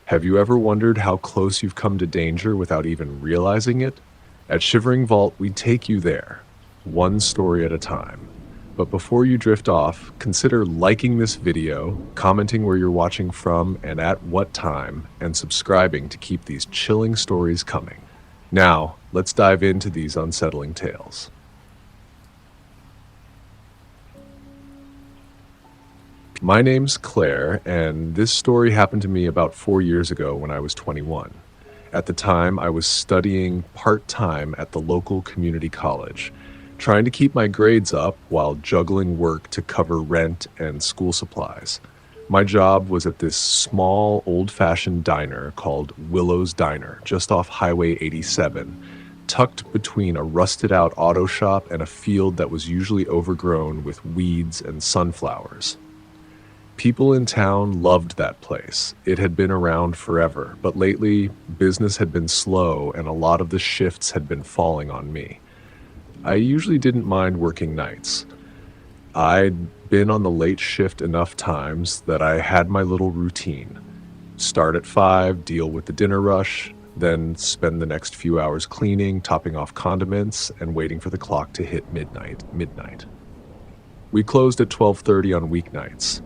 Have you ever wondered how close you've come to danger without even realizing it? At Shivering Vault, we take you there, one story at a time. But before you drift off, consider liking this video, commenting where you're watching from and at what time, and subscribing to keep these chilling stories coming. Now, let's dive into these unsettling tales. My name's Claire, and this story happened to me about 4 years ago when I was 21. At the time, I was studying part-time at the local community college, trying to keep my grades up while juggling work to cover rent and school supplies. My job was at this small, old-fashioned diner called Willow's Diner, just off Highway 87, tucked between a rusted-out auto shop and a field that was usually overgrown with weeds and sunflowers. People in town loved that place. It had been around forever, but lately, business had been slow and a lot of the shifts had been falling on me. I usually didn't mind working nights. I'd been on the late shift enough times that I had my little routine. Start at 5, deal with the dinner rush, then spend the next few hours cleaning, topping off condiments, and waiting for the clock to hit midnight. We closed at 12:30 on weeknights.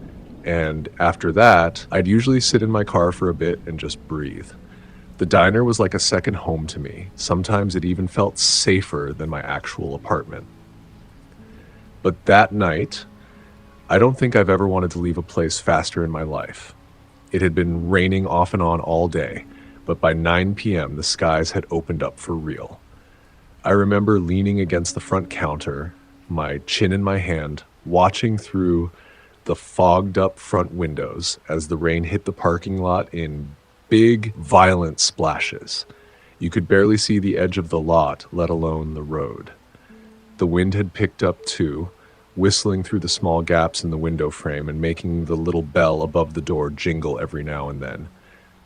And after that, I'd usually sit in my car for a bit and just breathe. The diner was like a second home to me. Sometimes it even felt safer than my actual apartment. But that night, I don't think I've ever wanted to leave a place faster in my life. It had been raining off and on all day, but by 9 p.m. the skies had opened up for real. I remember leaning against the front counter, my chin in my hand, watching through the fogged up front windows as the rain hit the parking lot in big, violent splashes. You could barely see the edge of the lot, let alone the road. The wind had picked up too, whistling through the small gaps in the window frame and making the little bell above the door jingle every now and then.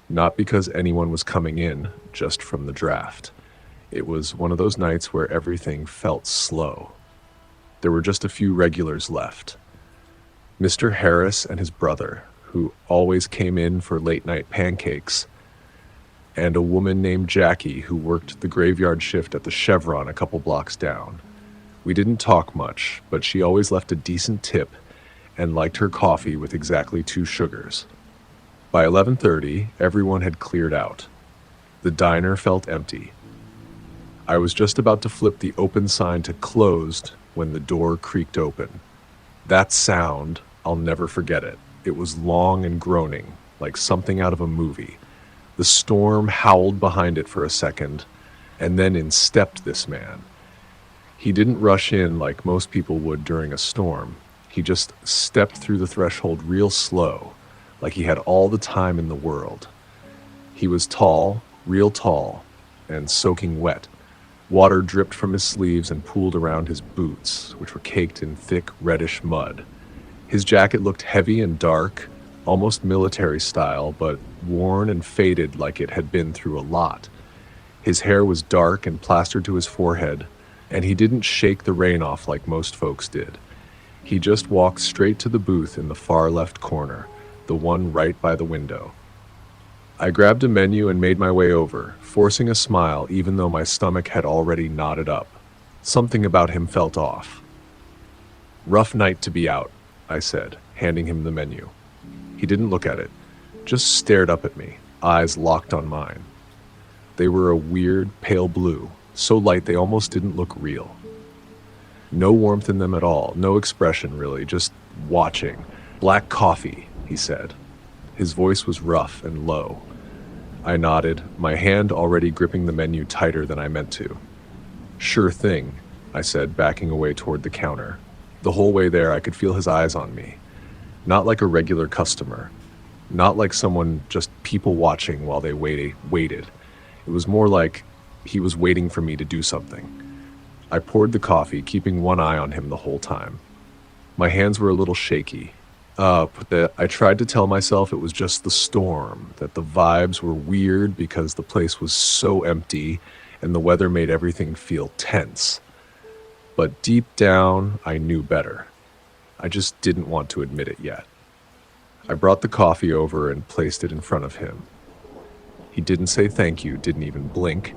Not because anyone was coming in, just from the draft. It was one of those nights where everything felt slow. There were just a few regulars left. Mr. Harris and his brother, who always came in for late-night pancakes, and a woman named Jackie who worked the graveyard shift at the Chevron a couple blocks down. We didn't talk much, but she always left a decent tip and liked her coffee with exactly 2 sugars. By 11:30, everyone had cleared out. The diner felt empty. I was just about to flip the open sign to closed when the door creaked open. That sound, I'll never forget it. It was long and groaning, like something out of a movie. The storm howled behind it for a second, and then in stepped this man. He didn't rush in like most people would during a storm. He just stepped through the threshold real slow, like he had all the time in the world. He was tall, real tall, and soaking wet. Water dripped from his sleeves and pooled around his boots, which were caked in thick, reddish mud. His jacket looked heavy and dark, almost military style, but worn and faded like it had been through a lot. His hair was dark and plastered to his forehead, and he didn't shake the rain off like most folks did. He just walked straight to the booth in the far left corner, the one right by the window. I grabbed a menu and made my way over, forcing a smile even though my stomach had already knotted up. Something about him felt off. "Rough night to be out," I said, handing him the menu. He didn't look at it, just stared up at me, eyes locked on mine. They were a weird, pale blue, so light they almost didn't look real. No warmth in them at all, no expression really, just watching. "Black coffee," he said. His voice was rough and low. I nodded, my hand already gripping the menu tighter than I meant to. "Sure thing," I said, backing away toward the counter. The whole way there, I could feel his eyes on me. Not like a regular customer. Not like someone just people watching while they waited. It was more like he was waiting for me to do something. I poured the coffee, keeping one eye on him the whole time. My hands were a little shaky. I tried to tell myself it was just the storm, that the vibes were weird because the place was so empty and the weather made everything feel tense. But deep down, I knew better. I just didn't want to admit it yet. I brought the coffee over and placed it in front of him. He didn't say thank you, didn't even blink,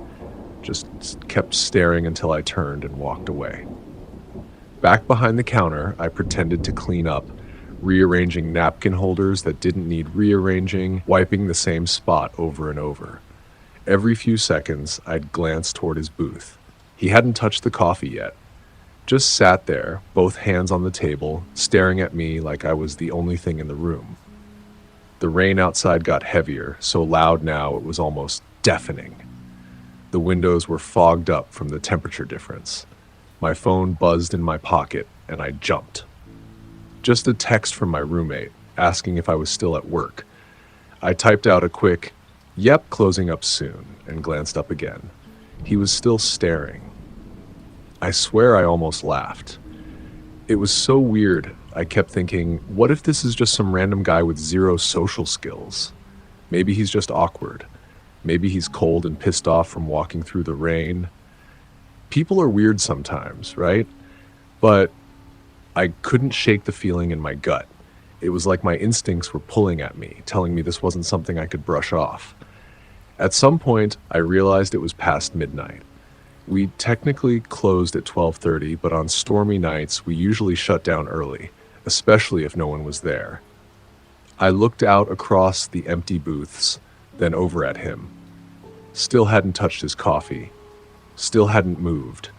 just kept staring until I turned and walked away. Back behind the counter, I pretended to clean up, rearranging napkin holders that didn't need rearranging, wiping the same spot over and over. Every few seconds, I'd glance toward his booth. He hadn't touched the coffee yet. Just sat there, both hands on the table, staring at me like I was the only thing in the room. The rain outside got heavier, so loud now it was almost deafening. The windows were fogged up from the temperature difference. My phone buzzed in my pocket, and I jumped. Just a text from my roommate, asking if I was still at work. I typed out a quick, "Yep, closing up soon," and glanced up again. He was still staring. I swear I almost laughed. It was so weird. I kept thinking, what if this is just some random guy with zero social skills? Maybe he's just awkward. Maybe he's cold and pissed off from walking through the rain. People are weird sometimes, right? But I couldn't shake the feeling in my gut. It was like my instincts were pulling at me, telling me this wasn't something I could brush off. At some point, I realized it was past midnight. We technically closed at 12:30, but on stormy nights, we usually shut down early, especially if no one was there. I looked out across the empty booths, then over at him. Still hadn't touched his coffee. Still hadn't moved.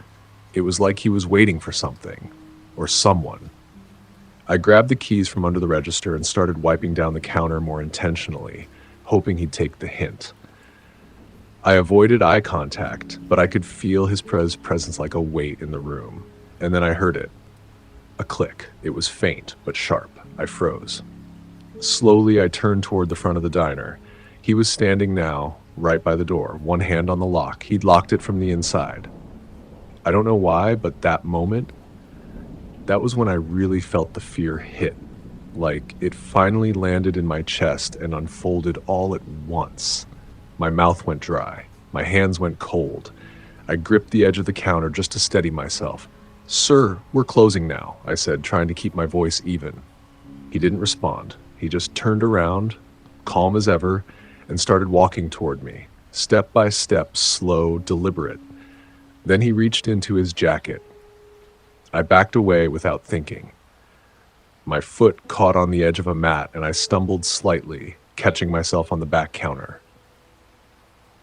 It was like he was waiting for something, or someone. I grabbed the keys from under the register and started wiping down the counter more intentionally, hoping he'd take the hint. I avoided eye contact, but I could feel his presence like a weight in the room. And then I heard it. A click. It was faint, but sharp. I froze. Slowly, I turned toward the front of the diner. He was standing now, right by the door, one hand on the lock. He'd locked it from the inside. I don't know why, but that moment, that was when I really felt the fear hit. Like it finally landed in my chest and unfolded all at once. My mouth went dry. My hands went cold. I gripped the edge of the counter just to steady myself. "Sir, we're closing now," I said, trying to keep my voice even. He didn't respond. He just turned around, calm as ever, and started walking toward me, step by step, slow, deliberate. Then he reached into his jacket. I backed away without thinking. My foot caught on the edge of a mat, and I stumbled slightly, catching myself on the back counter.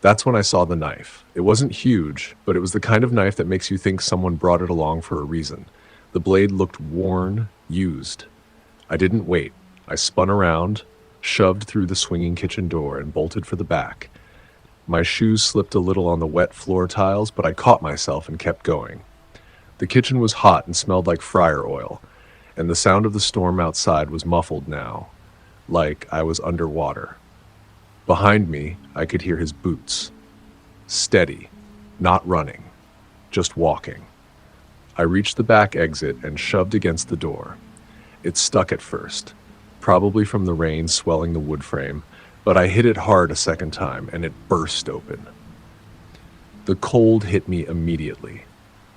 That's when I saw the knife. It wasn't huge, but it was the kind of knife that makes you think someone brought it along for a reason. The blade looked worn, used. I didn't wait. I spun around, shoved through the swinging kitchen door, and bolted for the back. My shoes slipped a little on the wet floor tiles, but I caught myself and kept going. The kitchen was hot and smelled like fryer oil, and the sound of the storm outside was muffled now, like I was underwater. Behind me, I could hear his boots. Steady, not running, just walking. I reached the back exit and shoved against the door. It stuck at first, probably from the rain swelling the wood frame, but I hit it hard a second time and it burst open. The cold hit me immediately.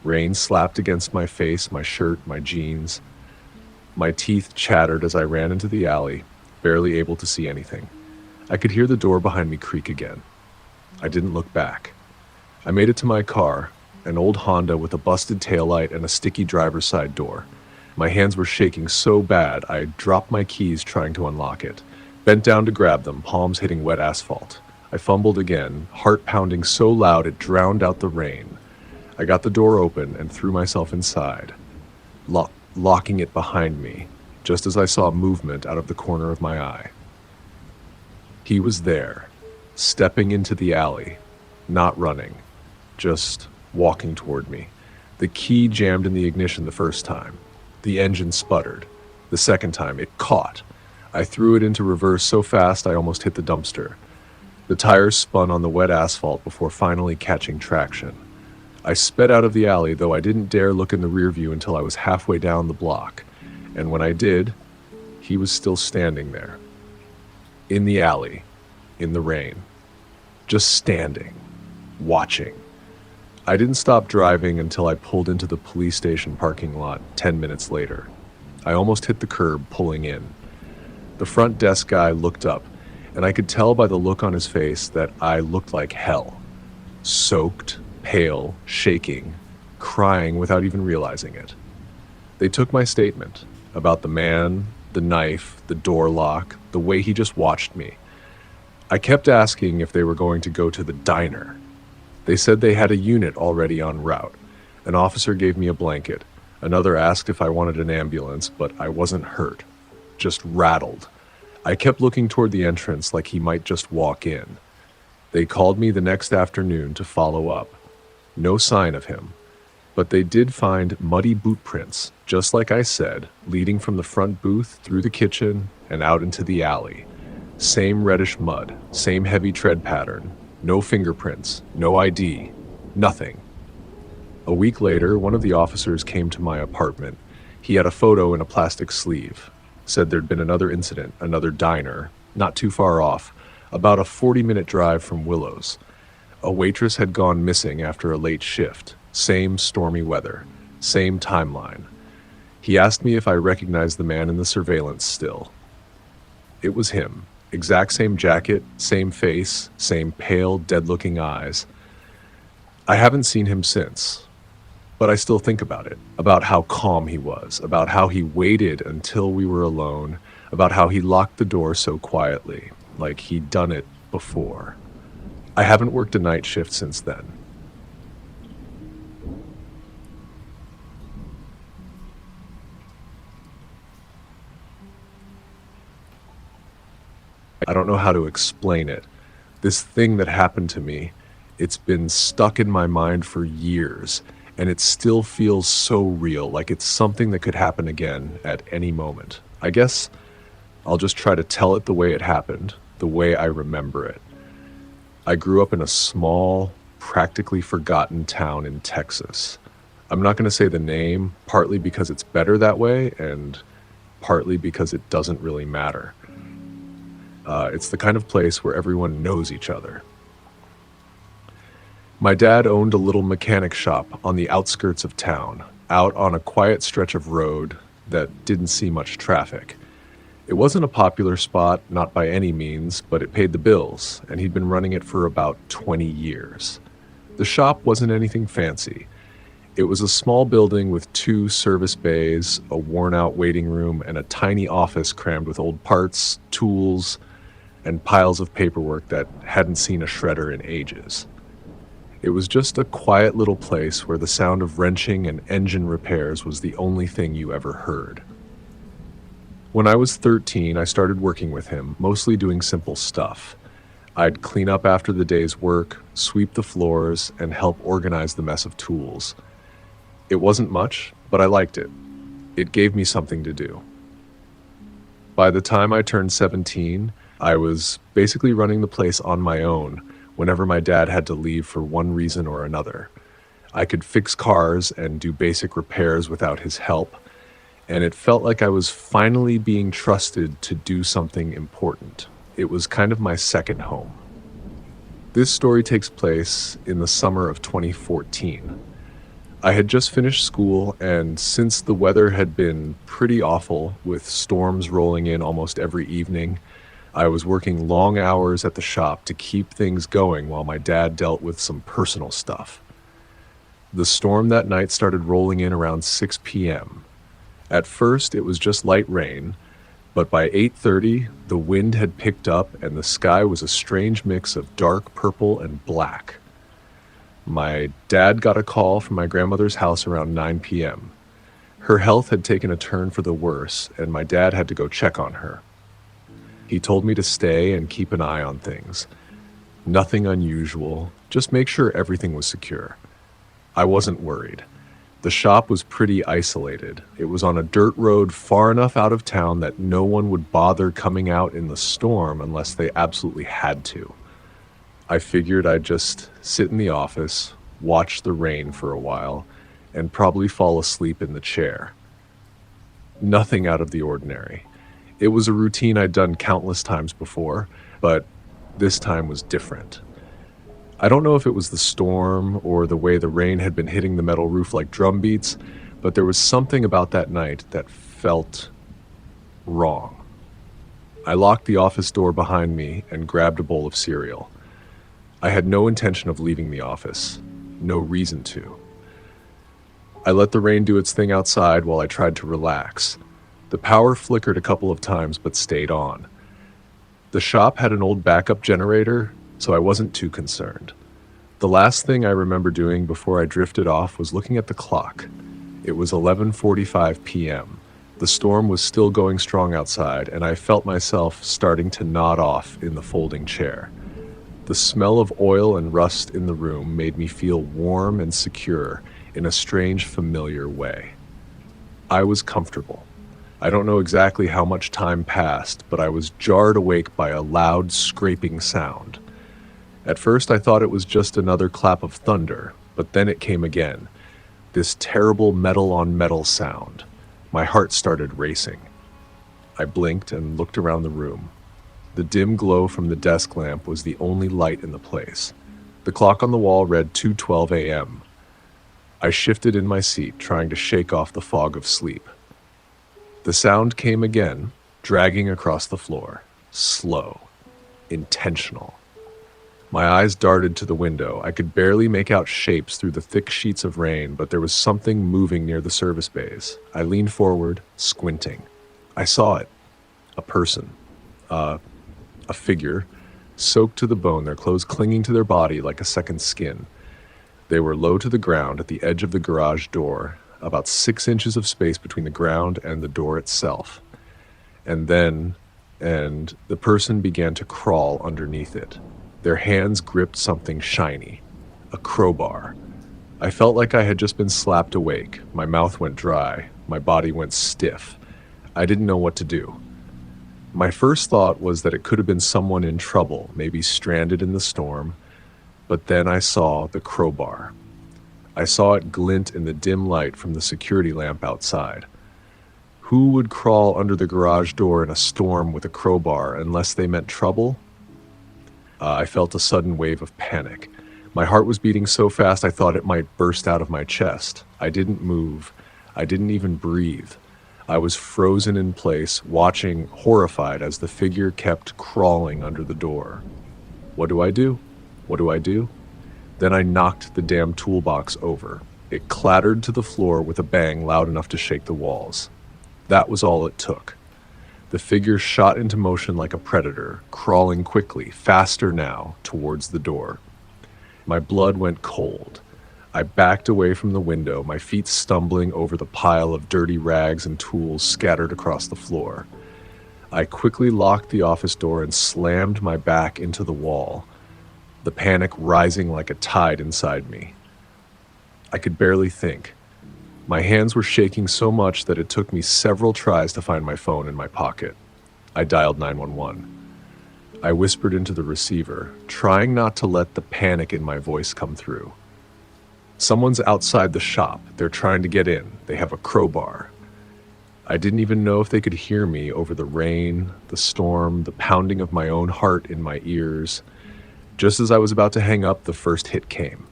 Rain slapped against my face, my shirt, my jeans. My teeth chattered as I ran into the alley, barely able to see anything. I could hear the door behind me creak again. I didn't look back. I made it to my car, an old Honda with a busted taillight and a sticky driver's side door. My hands were shaking so bad I dropped my keys trying to unlock it. Bent down to grab them, palms hitting wet asphalt. I fumbled again, heart pounding so loud it drowned out the rain. I got the door open and threw myself inside, locking it behind me, just as I saw movement out of the corner of my eye. He was there, stepping into the alley, not running, just walking toward me. The key jammed in the ignition the first time. The engine sputtered. The second time, it caught. I threw it into reverse so fast I almost hit the dumpster. The tires spun on the wet asphalt before finally catching traction. I sped out of the alley, though I didn't dare look in the rear view until I was halfway down the block. And when I did, he was still standing there. In the alley, in the rain, just standing, watching. I didn't stop driving until I pulled into the police station parking lot 10 minutes later. I almost hit the curb, pulling in. The front desk guy looked up, and I could tell by the look on his face that I looked like hell. Soaked, pale, shaking, crying without even realizing it. They took my statement about the man, the knife, the door lock, the way he just watched me. I kept asking if they were going to go to the diner. They said they had a unit already en route. An officer gave me a blanket. Another asked if I wanted an ambulance, but I wasn't hurt, just rattled. I kept looking toward the entrance like he might just walk in. They called me the next afternoon to follow up. No sign of him, but they did find muddy boot prints, just like I said, leading from the front booth through the kitchen and out into the alley. Same reddish mud, same heavy tread pattern, no fingerprints, no ID, nothing. A week later, one of the officers came to my apartment. He had a photo in a plastic sleeve. Said there'd been another incident, another diner, not too far off, about a 40-minute drive from Willows. A waitress had gone missing after a late shift. Same stormy weather, same timeline. He asked me if I recognized the man in the surveillance still. It was him. Exact same jacket, same face, same pale, dead-looking eyes. I haven't seen him since. But I still think about it, about how calm he was, about how he waited until we were alone, about how he locked the door so quietly, like he'd done it before. I haven't worked a night shift since then. I don't know how to explain it. This thing that happened to me, it's been stuck in my mind for years. And it still feels so real, like it's something that could happen again at any moment. I guess I'll just try to tell it the way it happened, the way I remember it. I grew up in a small, practically forgotten town in Texas. I'm not going to say the name, partly because it's better that way, and partly because it doesn't really matter. It's the kind of place where everyone knows each other. My dad owned a little mechanic shop on the outskirts of town, out on a quiet stretch of road that didn't see much traffic. It wasn't a popular spot, not by any means, but it paid the bills, and he'd been running it for about 20 years. The shop wasn't anything fancy. It was a small building with 2 service bays, a worn-out waiting room, and a tiny office crammed with old parts, tools, and piles of paperwork that hadn't seen a shredder in ages. It was just a quiet little place where the sound of wrenching and engine repairs was the only thing you ever heard. When I was 13, I started working with him, mostly doing simple stuff. I'd clean up after the day's work, sweep the floors, and help organize the mess of tools. It wasn't much, but I liked it. It gave me something to do. By the time I turned 17, I was basically running the place on my own, whenever my dad had to leave for one reason or another. I could fix cars and do basic repairs without his help, and it felt like I was finally being trusted to do something important. It was kind of my second home. This story takes place in the summer of 2014. I had just finished school, and since the weather had been pretty awful, with storms rolling in almost every evening, I was working long hours at the shop to keep things going while my dad dealt with some personal stuff. The storm that night started rolling in around 6 p.m. At first, it was just light rain, but by 8:30, the wind had picked up and the sky was a strange mix of dark purple and black. My dad got a call from my grandmother's house around 9 p.m. Her health had taken a turn for the worse, and my dad had to go check on her. He told me to stay and keep an eye on things. Nothing unusual, just make sure everything was secure. I wasn't worried. The shop was pretty isolated. It was on a dirt road far enough out of town that no one would bother coming out in the storm unless they absolutely had to. I figured I'd just sit in the office, watch the rain for a while, and probably fall asleep in the chair. Nothing out of the ordinary. It was a routine I'd done countless times before, but this time was different. I don't know if it was the storm or the way the rain had been hitting the metal roof like drum beats, but there was something about that night that felt wrong. I locked the office door behind me and grabbed a bowl of cereal. I had no intention of leaving the office. No reason to. I let the rain do its thing outside while I tried to relax. The power flickered a couple of times but stayed on. The shop had an old backup generator, so I wasn't too concerned. The last thing I remember doing before I drifted off was looking at the clock. It was 11:45 p.m. The storm was still going strong outside, and I felt myself starting to nod off in the folding chair. The smell of oil and rust in the room made me feel warm and secure in a strange, familiar way. I was comfortable. I don't know exactly how much time passed, but I was jarred awake by a loud, scraping sound. At first, I thought it was just another clap of thunder, but then it came again. This terrible metal-on-metal sound. My heart started racing. I blinked and looked around the room. The dim glow from the desk lamp was the only light in the place. The clock on the wall read 2:12 a.m. I shifted in my seat, trying to shake off the fog of sleep. The sound came again, dragging across the floor. Slow. Intentional. My eyes darted to the window. I could barely make out shapes through the thick sheets of rain, but there was something moving near the service bays. I leaned forward, squinting. I saw it. A person. A figure, soaked to the bone, their clothes clinging to their body like a second skin. They were low to the ground at the edge of the garage door, about 6 inches of space between the ground and the door itself. And the person began to crawl underneath it. Their hands gripped something shiny, a crowbar. I felt like I had just been slapped awake. My mouth went dry. My body went stiff. I didn't know what to do. My first thought was that it could have been someone in trouble, maybe stranded in the storm. But then I saw the crowbar. I saw it glint in the dim light from the security lamp outside. Who would crawl under the garage door in a storm with a crowbar unless they meant trouble? I felt a sudden wave of panic. My heart was beating so fast I thought it might burst out of my chest. I didn't move. I didn't even breathe. I was frozen in place, watching, horrified, as the figure kept crawling under the door. What do I do? What do I do? Then I knocked the damn toolbox over. It clattered to the floor with a bang loud enough to shake the walls. That was all it took. The figure shot into motion like a predator, crawling quickly, faster now, towards the door. My blood went cold. I backed away from the window, my feet stumbling over the pile of dirty rags and tools scattered across the floor. I quickly locked the office door and slammed my back into the wall, the panic rising like a tide inside me. I could barely think. My hands were shaking so much that it took me several tries to find my phone in my pocket. I dialed 911. I whispered into the receiver, trying not to let the panic in my voice come through. Someone's outside the shop. They're trying to get in. They have a crowbar. I didn't even know if they could hear me over the rain, the storm, the pounding of my own heart in my ears. Just as I was about to hang up, the first hit came.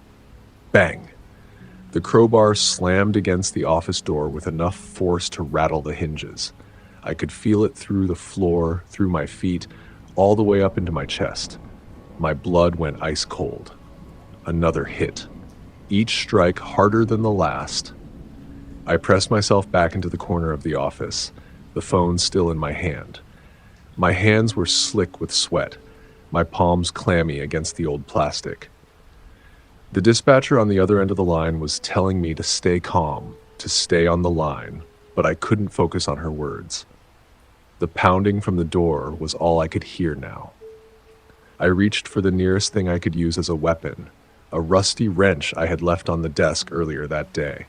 Bang! The crowbar slammed against the office door with enough force to rattle the hinges. I could feel it through the floor, through my feet, all the way up into my chest. My blood went ice cold. Another hit. Each strike harder than the last. I pressed myself back into the corner of the office, the phone still in my hand. My hands were slick with sweat, my palms clammy against the old plastic. The dispatcher on the other end of the line was telling me to stay calm, to stay on the line, but I couldn't focus on her words. The pounding from the door was all I could hear now. I reached for the nearest thing I could use as a weapon, a rusty wrench I had left on the desk earlier that day.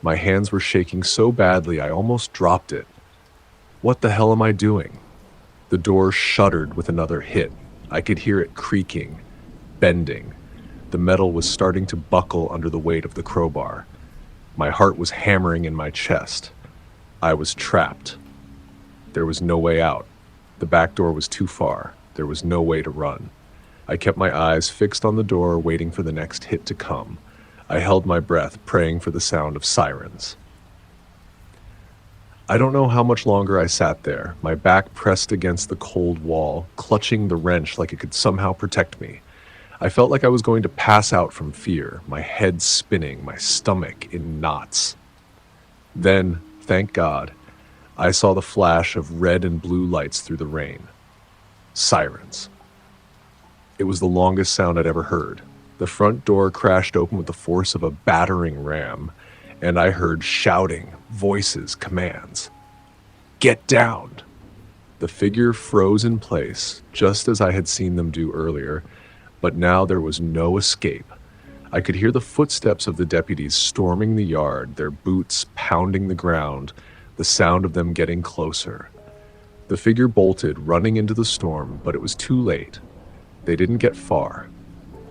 My hands were shaking so badly I almost dropped it. What the hell am I doing? The door shuddered with another hit. I could hear it creaking, bending. The metal was starting to buckle under the weight of the crowbar. My heart was hammering in my chest. I was trapped. There was no way out. The back door was too far. There was no way to run. I kept my eyes fixed on the door, waiting for the next hit to come. I held my breath, praying for the sound of sirens. I don't know how much longer I sat there, my back pressed against the cold wall, clutching the wrench like it could somehow protect me. I felt like I was going to pass out from fear, my head spinning, my stomach in knots. Then, thank God, I saw the flash of red and blue lights through the rain. Sirens. It was the longest sound I'd ever heard. The front door crashed open with the force of a battering ram, and I heard shouting, voices, commands. Get down! The figure froze in place, just as I had seen them do earlier, but now there was no escape. I could hear the footsteps of the deputies storming the yard, their boots pounding the ground, the sound of them getting closer. The figure bolted, running into the storm, but it was too late. They didn't get far.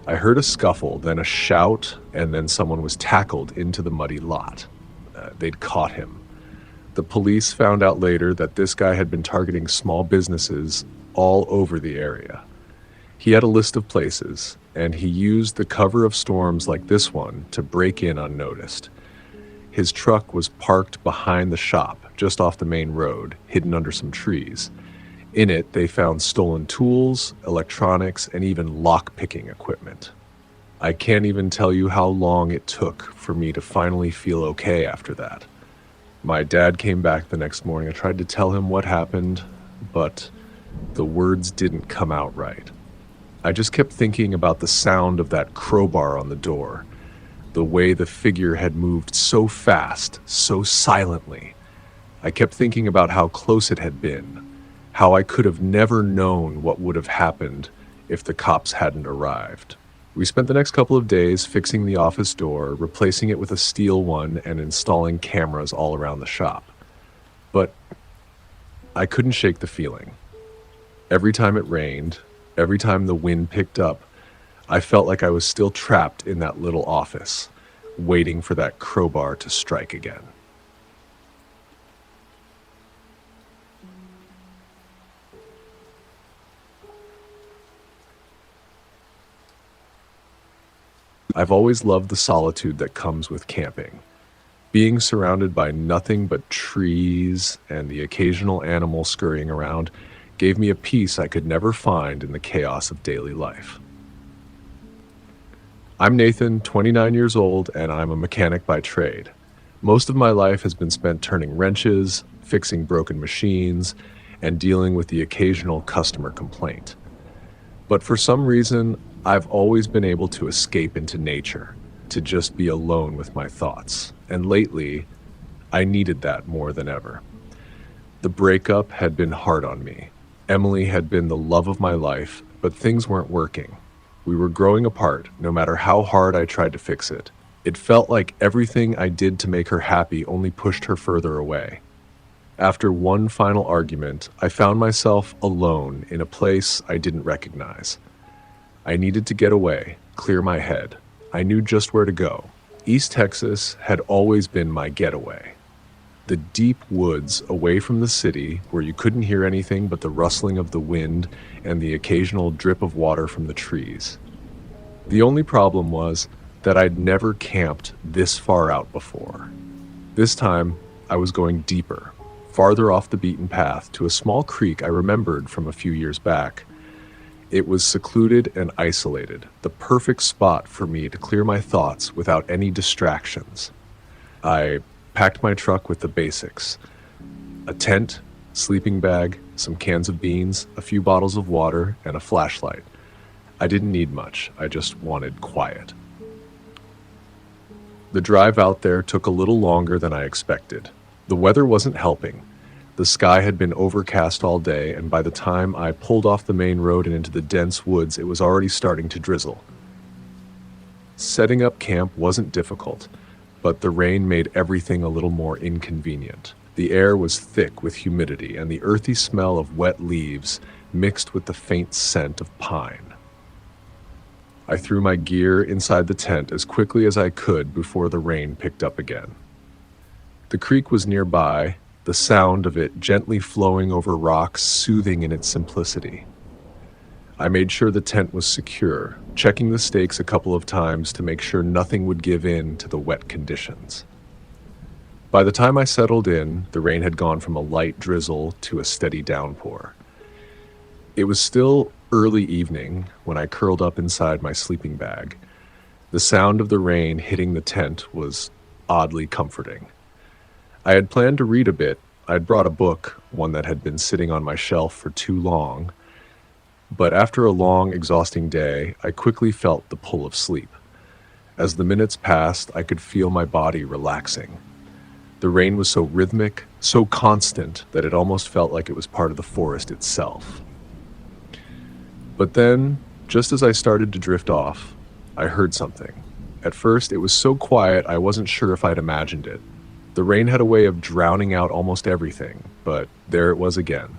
I heard a scuffle, then a shout, and then someone was tackled into the muddy lot. They'd caught him. The police found out later that this guy had been targeting small businesses all over the area. He had a list of places, and he used the cover of storms like this one to break in unnoticed. His truck was parked behind the shop, just off the main road, hidden under some trees. In it, they found stolen tools, electronics, and even lock-picking equipment. I can't even tell you how long it took for me to finally feel okay after that. My dad came back the next morning. I tried to tell him what happened, but the words didn't come out right. I just kept thinking about the sound of that crowbar on the door, the way the figure had moved so fast, so silently. I kept thinking about how close it had been, how I could have never known what would have happened if the cops hadn't arrived. We spent the next couple of days fixing the office door, replacing it with a steel one, and installing cameras all around the shop. But I couldn't shake the feeling. Every time it rained, every time the wind picked up, I felt like I was still trapped in that little office, waiting for that crowbar to strike again. I've always loved the solitude that comes with camping. Being surrounded by nothing but trees and the occasional animal scurrying around gave me a peace I could never find in the chaos of daily life. I'm Nathan, 29 years old, and I'm a mechanic by trade. Most of my life has been spent turning wrenches, fixing broken machines, and dealing with the occasional customer complaint. But for some reason, I've always been able to escape into nature, to just be alone with my thoughts. And lately, I needed that more than ever. The breakup had been hard on me. Emily had been the love of my life, but things weren't working. We were growing apart, no matter how hard I tried to fix it. It felt like everything I did to make her happy only pushed her further away. After one final argument, I found myself alone in a place I didn't recognize. I needed to get away, clear my head. I knew just where to go. East Texas had always been my getaway. The deep woods away from the city, where you couldn't hear anything but the rustling of the wind and the occasional drip of water from the trees. The only problem was that I'd never camped this far out before. This time, I was going deeper, farther off the beaten path to a small creek I remembered from a few years back. It was secluded and isolated, the perfect spot for me to clear my thoughts without any distractions. I packed my truck with the basics: a tent, sleeping bag, some cans of beans, a few bottles of water, and a flashlight. I didn't need much, I just wanted quiet. The drive out there took a little longer than I expected. The weather wasn't helping. The sky had been overcast all day, and by the time I pulled off the main road and into the dense woods, it was already starting to drizzle. Setting up camp wasn't difficult, but the rain made everything a little more inconvenient. The air was thick with humidity, and the earthy smell of wet leaves mixed with the faint scent of pine. I threw my gear inside the tent as quickly as I could before the rain picked up again. The creek was nearby, the sound of it gently flowing over rocks soothing in its simplicity. I made sure the tent was secure, checking the stakes a couple of times to make sure nothing would give in to the wet conditions. By the time I settled in, the rain had gone from a light drizzle to a steady downpour. It was still early evening when I curled up inside my sleeping bag. The sound of the rain hitting the tent was oddly comforting. I had planned to read a bit. I'd brought a book, one that had been sitting on my shelf for too long, but after a long, exhausting day, I quickly felt the pull of sleep. As the minutes passed, I could feel my body relaxing. The rain was so rhythmic, so constant, that it almost felt like it was part of the forest itself. But then, just as I started to drift off, I heard something. At first, it was so quiet I wasn't sure if I'd imagined it. The rain had a way of drowning out almost everything, but there it was again.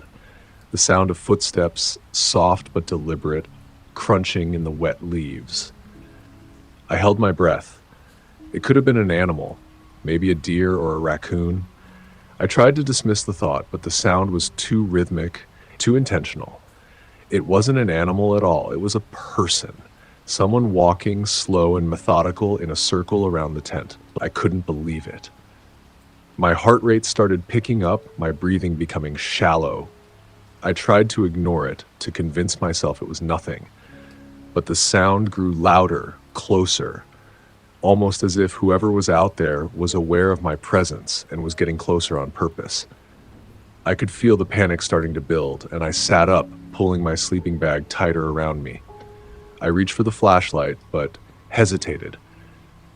The sound of footsteps, soft but deliberate, crunching in the wet leaves. I held my breath. It could have been an animal, maybe a deer or a raccoon. I tried to dismiss the thought, but the sound was too rhythmic, too intentional. It wasn't an animal at all, it was a person. Someone walking slow and methodical in a circle around the tent. I couldn't believe it. My heart rate started picking up, my breathing becoming shallow. I tried to ignore it, to convince myself it was nothing. But the sound grew louder, closer, almost as if whoever was out there was aware of my presence and was getting closer on purpose. I could feel the panic starting to build, and I sat up, pulling my sleeping bag tighter around me. I reached for the flashlight, but hesitated.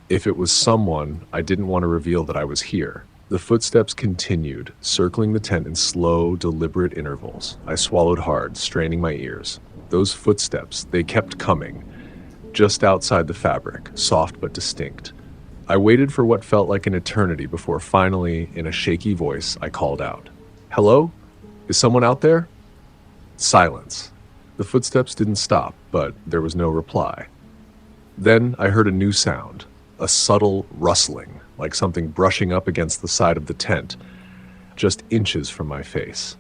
If it was someone, I didn't want to reveal that I was here. The footsteps continued, circling the tent in slow, deliberate intervals. I swallowed hard, straining my ears. Those footsteps, they kept coming, just outside the fabric, soft but distinct. I waited for what felt like an eternity before finally, in a shaky voice, I called out. "Hello? Is someone out there?" Silence. The footsteps didn't stop, but there was no reply. Then I heard a new sound, a subtle rustling, like something brushing up against the side of the tent, just inches from my face.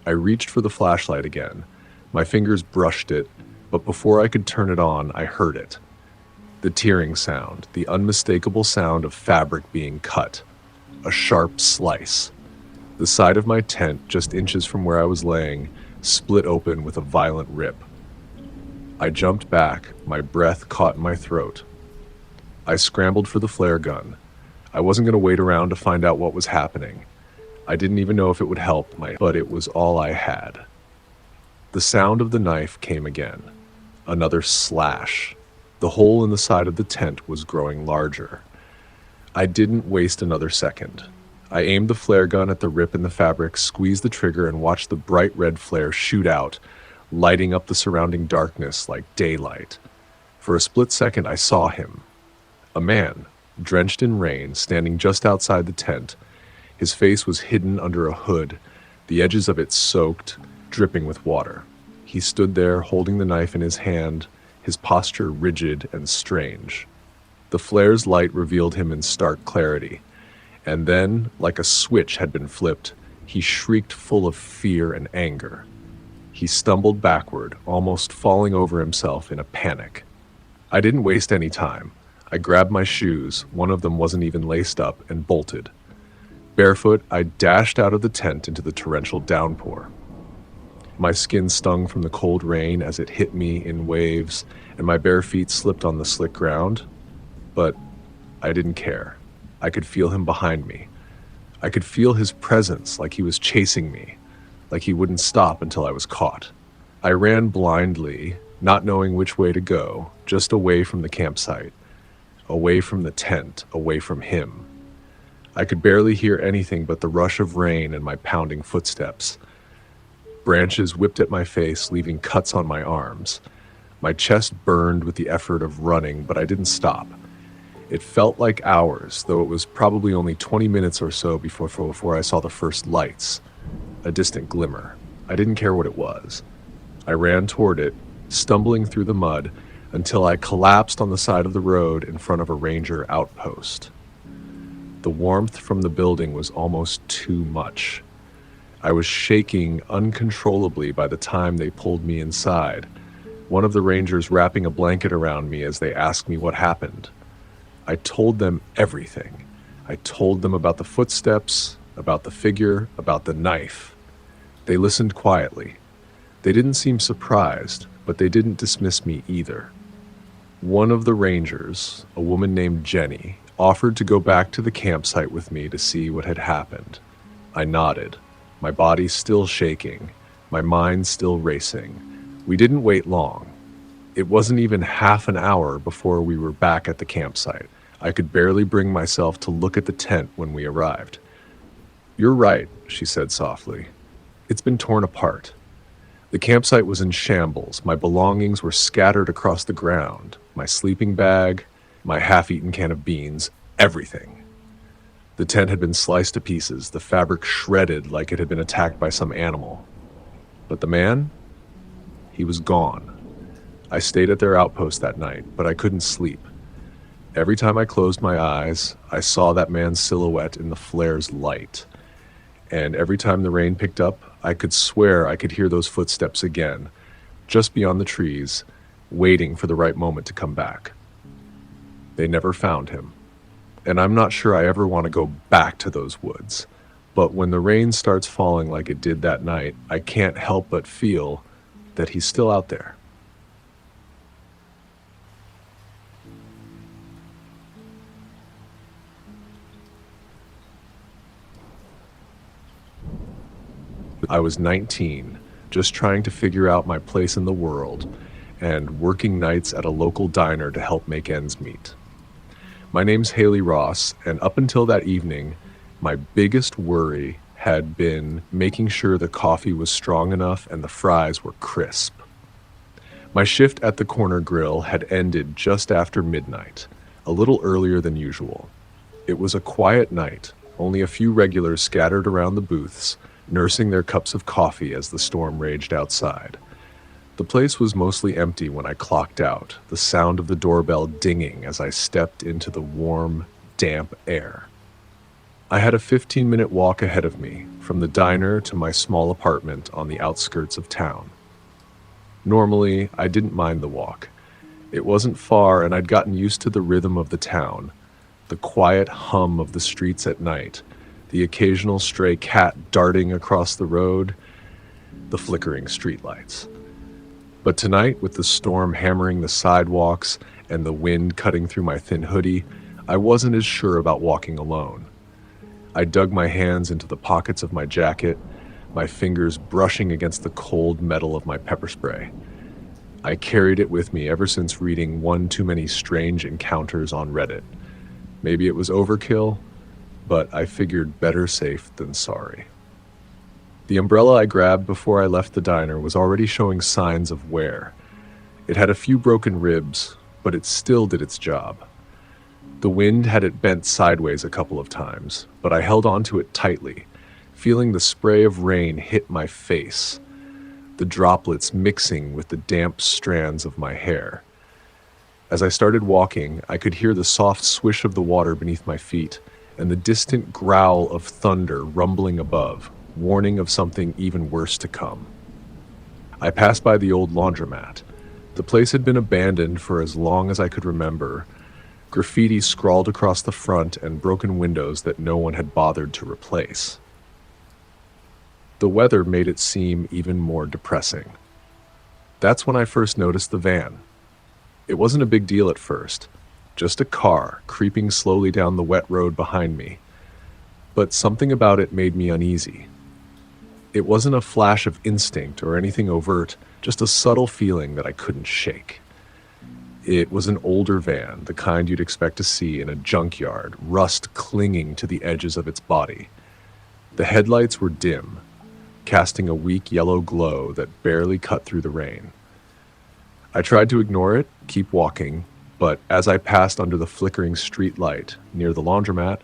I reached for the flashlight again. My fingers brushed it, but before I could turn it on, I heard it. The tearing sound, the unmistakable sound of fabric being cut. A sharp slice. The side of my tent, just inches from where I was laying, split open with a violent rip. I jumped back, my breath caught in my throat. I scrambled for the flare gun. I wasn't going to wait around to find out what was happening. I didn't even know if it would help, but it was all I had. The sound of the knife came again. Another slash. The hole in the side of the tent was growing larger. I didn't waste another second. I aimed the flare gun at the rip in the fabric, squeezed the trigger, and watched the bright red flare shoot out, lighting up the surrounding darkness like daylight. For a split second, I saw him. A man, drenched in rain, standing just outside the tent. His face was hidden under a hood, the edges of it soaked, dripping with water. He stood there, holding the knife in his hand, his posture rigid and strange. The flare's light revealed him in stark clarity. And then, like a switch had been flipped, he shrieked full of fear and anger. He stumbled backward, almost falling over himself in a panic. I didn't waste any time. I grabbed my shoes, one of them wasn't even laced up, and bolted. Barefoot, I dashed out of the tent into the torrential downpour. My skin stung from the cold rain as it hit me in waves, and my bare feet slipped on the slick ground. But I didn't care. I could feel him behind me. I could feel his presence, like he was chasing me, like he wouldn't stop until I was caught. I ran blindly, not knowing which way to go, just away from the campsite, away from the tent, away from him. I could barely hear anything but the rush of rain and my pounding footsteps. Branches whipped at my face, leaving cuts on my arms. My chest burned with the effort of running, but I didn't stop. It felt like hours, though it was probably only 20 minutes or so before I saw the first lights, a distant glimmer. I didn't care what it was. I ran toward it, stumbling through the mud, until I collapsed on the side of the road in front of a ranger outpost. The warmth from the building was almost too much. I was shaking uncontrollably by the time they pulled me inside, one of the rangers wrapping a blanket around me as they asked me what happened. I told them everything. I told them about the footsteps, about the figure, about the knife. They listened quietly. They didn't seem surprised, but they didn't dismiss me either. One of the rangers, a woman named Jenny, offered to go back to the campsite with me to see what had happened. I nodded, my body still shaking, my mind still racing. We didn't wait long. It wasn't even half an hour before we were back at the campsite. I could barely bring myself to look at the tent when we arrived. "You're right," she said softly. "It's been torn apart." The campsite was in shambles. My belongings were scattered across the ground. My sleeping bag, my half-eaten can of beans, everything. The tent had been sliced to pieces, the fabric shredded like it had been attacked by some animal. But the man? He was gone. I stayed at their outpost that night, but I couldn't sleep. Every time I closed my eyes, I saw that man's silhouette in the flare's light. And every time the rain picked up, I could swear I could hear those footsteps again, just beyond the trees, waiting for the right moment to come back. They never found him. And I'm not sure I ever want to go back to those woods. But when the rain starts falling like it did that night, I can't help but feel that he's still out there. I was 19, just trying to figure out my place in the world, and working nights at a local diner to help make ends meet. My name's Haley Ross, and up until that evening, my biggest worry had been making sure the coffee was strong enough and the fries were crisp. My shift at the corner grill had ended just after midnight, a little earlier than usual. It was a quiet night, only a few regulars scattered around the booths, nursing their cups of coffee as the storm raged outside. The place was mostly empty when I clocked out, the sound of the doorbell dinging as I stepped into the warm, damp air. I had a 15-minute walk ahead of me, from the diner to my small apartment on the outskirts of town. Normally, I didn't mind the walk. It wasn't far, and I'd gotten used to the rhythm of the town, the quiet hum of the streets at night, the occasional stray cat darting across the road, the flickering streetlights. But tonight, with the storm hammering the sidewalks and the wind cutting through my thin hoodie, I wasn't as sure about walking alone. I dug my hands into the pockets of my jacket, my fingers brushing against the cold metal of my pepper spray. I carried it with me ever since reading One Too Many Strange Encounters on Reddit. Maybe it was overkill, but I figured better safe than sorry. The umbrella I grabbed before I left the diner was already showing signs of wear. It had a few broken ribs, but it still did its job. The wind had it bent sideways a couple of times, but I held onto it tightly, feeling the spray of rain hit my face, the droplets mixing with the damp strands of my hair. As I started walking, I could hear the soft swish of the water beneath my feet, and the distant growl of thunder rumbling above, warning of something even worse to come. I passed by the old laundromat. The place had been abandoned for as long as I could remember, graffiti scrawled across the front and broken windows that no one had bothered to replace. The weather made it seem even more depressing. That's when I first noticed the van. It wasn't a big deal at first. Just a car creeping slowly down the wet road behind me. But something about it made me uneasy. It wasn't a flash of instinct or anything overt, just a subtle feeling that I couldn't shake. It was an older van, the kind you'd expect to see in a junkyard, rust clinging to the edges of its body. The headlights were dim, casting a weak yellow glow that barely cut through the rain. I tried to ignore it, keep walking, but as I passed under the flickering street light near the laundromat,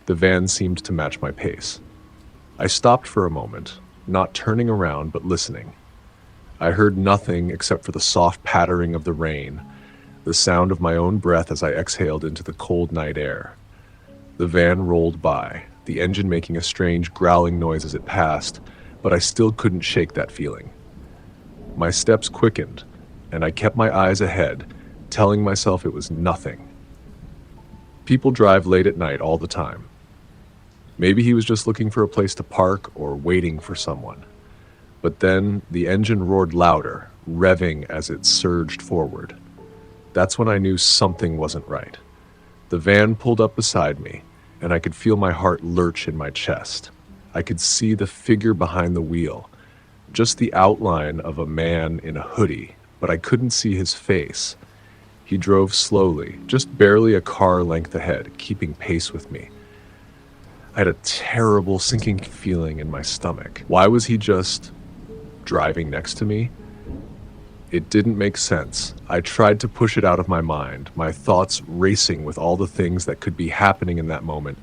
the van seemed to match my pace. I stopped for a moment, not turning around but listening. I heard nothing except for the soft pattering of the rain, the sound of my own breath as I exhaled into the cold night air. The van rolled by, the engine making a strange growling noise as it passed, but I still couldn't shake that feeling. My steps quickened, and I kept my eyes ahead, telling myself it was nothing. People drive late at night all the time. Maybe he was just looking for a place to park or waiting for someone. But then the engine roared louder, revving as it surged forward. That's when I knew something wasn't right. The van pulled up beside me, and I could feel my heart lurch in my chest. I could see the figure behind the wheel, just the outline of a man in a hoodie, but I couldn't see his face. He drove slowly, just barely a car length ahead, keeping pace with me. I had a terrible sinking feeling in my stomach. Why was he just driving next to me? It didn't make sense. I tried to push it out of my mind, my thoughts racing with all the things that could be happening in that moment.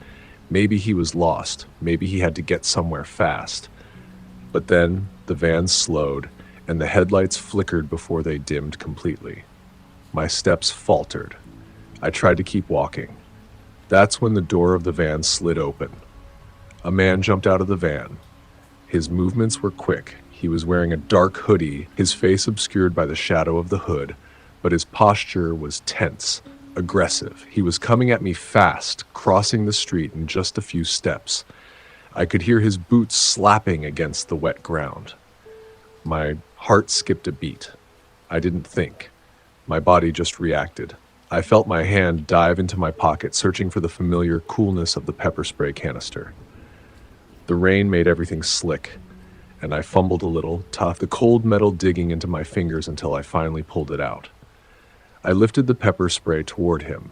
Maybe he was lost. Maybe he had to get somewhere fast. But then the van slowed, and the headlights flickered before they dimmed completely. My steps faltered. I tried to keep walking. That's when the door of the van slid open. A man jumped out of the van. His movements were quick. He was wearing a dark hoodie, his face obscured by the shadow of the hood, but his posture was tense, aggressive. He was coming at me fast, crossing the street in just a few steps. I could hear his boots slapping against the wet ground. My heart skipped a beat. I didn't think. My body just reacted. I felt my hand dive into my pocket, searching for the familiar coolness of the pepper spray canister. The rain made everything slick, and I fumbled a little, tough, the cold metal digging into my fingers until I finally pulled it out. I lifted the pepper spray toward him.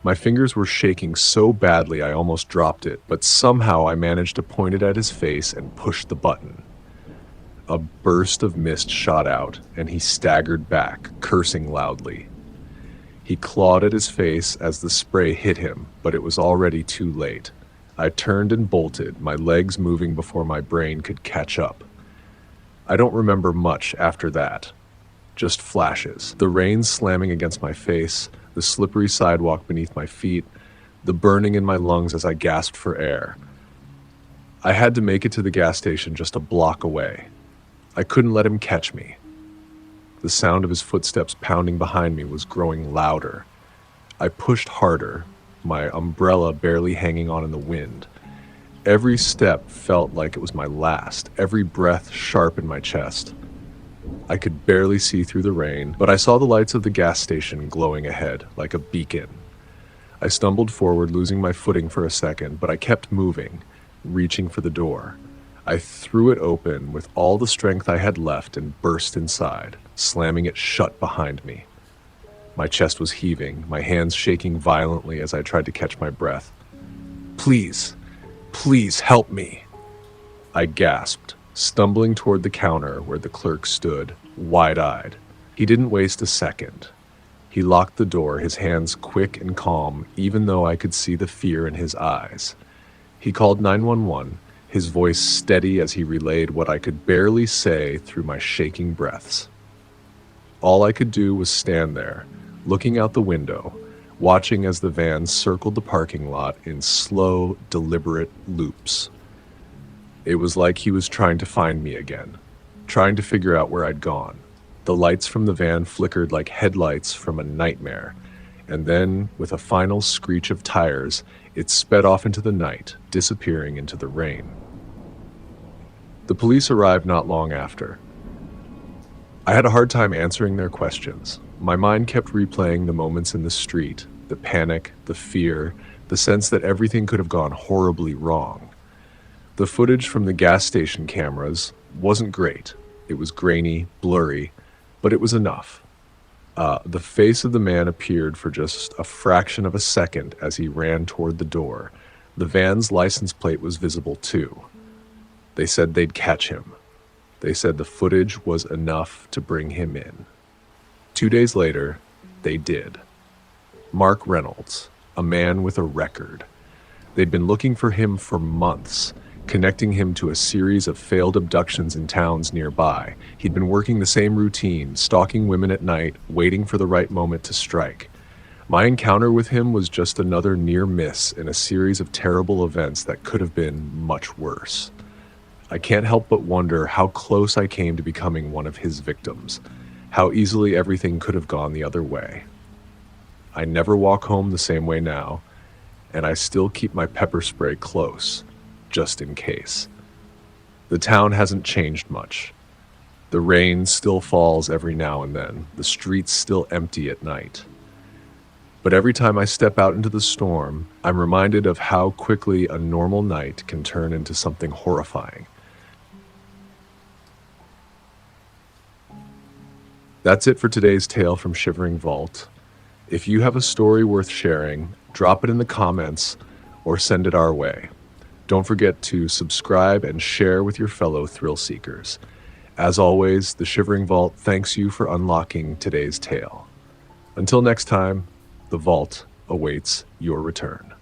My fingers were shaking so badly I almost dropped it, but somehow I managed to point it at his face and push the button. A burst of mist shot out, and he staggered back, cursing loudly. He clawed at his face as the spray hit him, but it was already too late. I turned and bolted, my legs moving before my brain could catch up. I don't remember much after that. Just flashes. The rain slamming against my face, the slippery sidewalk beneath my feet, the burning in my lungs as I gasped for air. I had to make it to the gas station just a block away. I couldn't let him catch me. The sound of his footsteps pounding behind me was growing louder. I pushed harder, my umbrella barely hanging on in the wind. Every step felt like it was my last, every breath sharp in my chest. I could barely see through the rain, but I saw the lights of the gas station glowing ahead, like a beacon. I stumbled forward, losing my footing for a second, but I kept moving, reaching for the door. I threw it open with all the strength I had left and burst inside, slamming it shut behind me. My chest was heaving, my hands shaking violently as I tried to catch my breath. Please help me," I gasped, stumbling toward the counter where the clerk stood, wide-eyed. He didn't waste a second. He locked the door, his hands quick and calm, even though I could see the fear in his eyes. He called 911, his voice steady as he relayed what I could barely say through my shaking breaths. All I could do was stand there, looking out the window, watching as the van circled the parking lot in slow, deliberate loops. It was like he was trying to find me again, trying to figure out where I'd gone. The lights from the van flickered like headlights from a nightmare, and then, with a final screech of tires, it sped off into the night, disappearing into the rain. The police arrived not long after. I had a hard time answering their questions. My mind kept replaying the moments in the street, the panic, the fear, the sense that everything could have gone horribly wrong. The footage from the gas station cameras wasn't great. It was grainy, blurry, but it was enough. The face of the man appeared for just a fraction of a second as he ran toward the door. The van's license plate was visible too. They said they'd catch him. They said the footage was enough to bring him in. 2 days later, they did. Mark Reynolds, a man with a record. They'd been looking for him for months, connecting him to a series of failed abductions in towns nearby. He'd been working the same routine, stalking women at night, waiting for the right moment to strike. My encounter with him was just another near miss in a series of terrible events that could have been much worse. I can't help but wonder how close I came to becoming one of his victims, how easily everything could have gone the other way. I never walk home the same way now, and I still keep my pepper spray close, just in case. The town hasn't changed much. The rain still falls every now and then. The streets still empty at night. But every time I step out into the storm, I'm reminded of how quickly a normal night can turn into something horrifying. That's it for today's tale from Shivering Vault. If you have a story worth sharing, drop it in the comments or send it our way. Don't forget to subscribe and share with your fellow thrill seekers. As always, the Shivering Vault thanks you for unlocking today's tale. Until next time, the vault awaits your return.